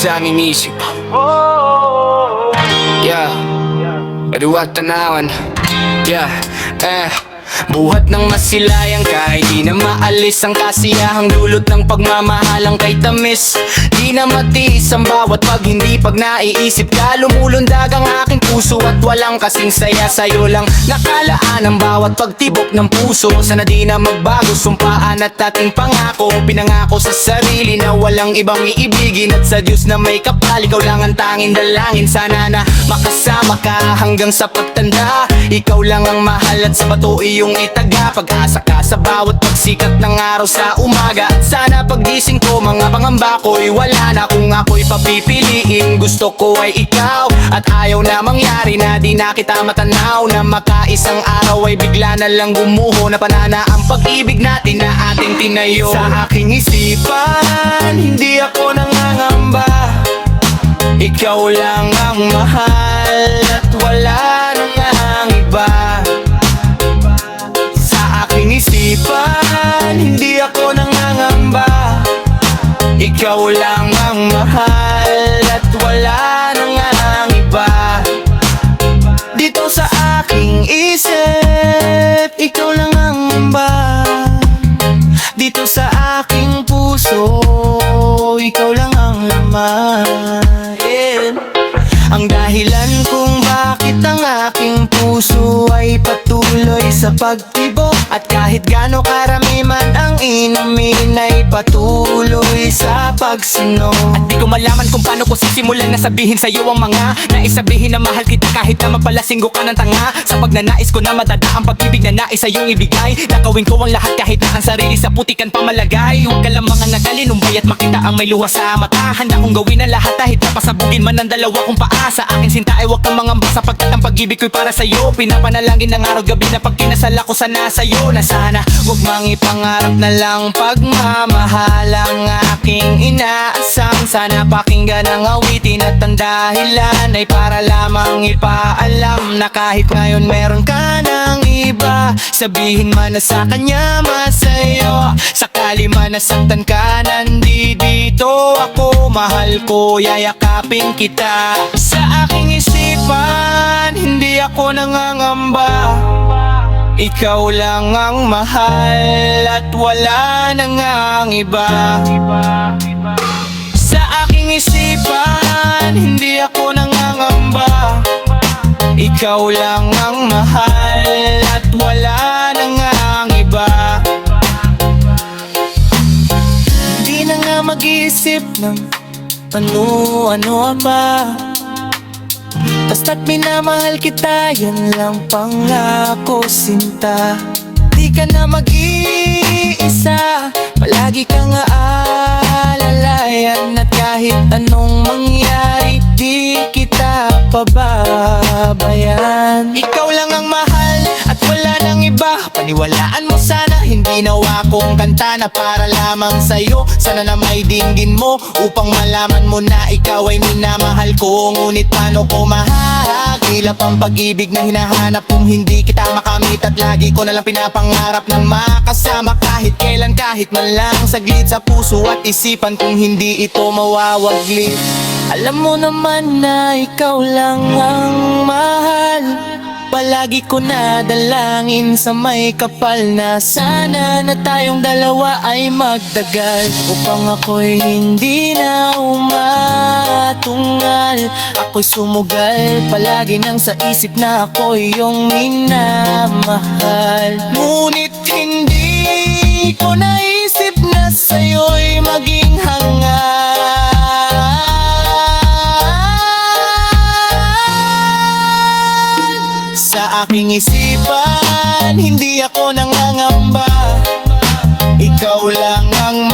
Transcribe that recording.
sa aming isip. Yeah, Eduard Tanawan. Yeah, buhat ng masilayang kahit di na maalis ang kasiyahang dulot ng pagmamahalang kay tamis. Di na matiis ang bawat pag naiisip ka. Lumulundag ang aking puso at walang kasing saya. Sa'yo lang nakalaan ang bawat pagtibok ng puso. Sana di na magbago, sumpaan at ating pangako. Pinangako sa sarili na walang ibang iibigin, at sa Diyos na may kapal, ikaw lang ang tanging dalangin. Sana na makasama ka hanggang sa pagtanda. Ikaw lang ang mahal at sa bato iyong itaga. Pag-asa ka sa bawat pagsikat ng araw sa umaga. At sana paggising ko, mga pangamba ko'y wala na. Kung ako'y papipiliin, gusto ko ay ikaw. At ayaw na mangyari na di na kita matanaw, na makaisang araw ay bigla na lang gumuho. Na panana ang pag-ibig natin na ating tinayo. Sa aking isipan, hindi ako nangangamba. Ikaw lang ang mahal at wala nang ang iba. Sa aking isipan, hindi ako nangangamba. Ikaw lang ang mahal at wala nang ang iba. Dito sa aking isip, ikaw lang ang mamba. Dito sa aking puso, ikaw lang ang laman. Ang dahilan kung bakit ang aking puso ay patuloy sa pagtibok, at kahit gaano karami man ang inumin ay patuloy sa pagsino. At di ko malaman kung paano ko sisimulan na sabihin sa'yo ang mga naisabihin na mahal kita, kahit na mapalasinggo ka ng tanga. Sa pagnanais ko na madada ang pag-ibig na nais sa'yong ibigay. Nakawin ko ang lahat kahit na ang sarili sa putikan pamalagay. Huwag ka lang mga nagalinumbay at makita ang may luha sa mata. Handa kong gawin ang lahat kahit na pasabugin man ang dalawa kong paa. Sa akin sinta ay huwag kang mangamba, sapagkat ang pag-ibig ko'y para sa'yo. Pinapanalangin ng araw gabi na pag kinasal ako sana sa'yo. Na sana huwag mang ipangarap na lang pagmamahal ang aking inaasam. Sana pakinggan ang awitin at ang dahilan ay para lamang ipaalam na kahit ngayon meron ka ng iba, sabihin man na sa kanya masa'yo. Sakali man nasaktan ka, nandito ako. Mahal ko, yayakapin kita. Sa aking isipan, hindi ako nangangamba. Ikaw lang ang mahal at wala nang ang iba. Sa aking isipan, hindi ako nangangamba. Ikaw lang ang mahal at wala nang ang iba. Di na nga mag-iisip ng ano-ano pa. Basta't minamahal kita, yan lang pangako sinta. Di ka na mag-iisa, palagi kang aalalayan. At kahit anong mangyari, di kita pababayan. Ikaw lang ang mahal at wala nang iba. Paniwalaan mo sana, hindi nawa kong kanta na para lamang sa'yo. Sana na may dinggin mo upang malaman mo na ikaw ay minamahal ko. Ngunit paano ko mahahagilap ang pag-ibig na hinahanap kung hindi kita makamit? At lagi ko nalang pinapangarap na makasama kahit kailan, kahit man lang saglit sa puso at isipan, kung hindi ito mawawaglit. Alam mo naman na ikaw lang ang mahal. Palagi ko na dalangin sa may kapal na sana na tayong dalawa ay magtagal, upang ako'y hindi na umatungal. Ako'y sumugal palagi nang sa isip na ako'y iyong minamahal. Ngunit hindi ko naisip na sa'yo'y maging hangal. Sa aking isipan, hindi ako nangangamba. Ikaw lang ang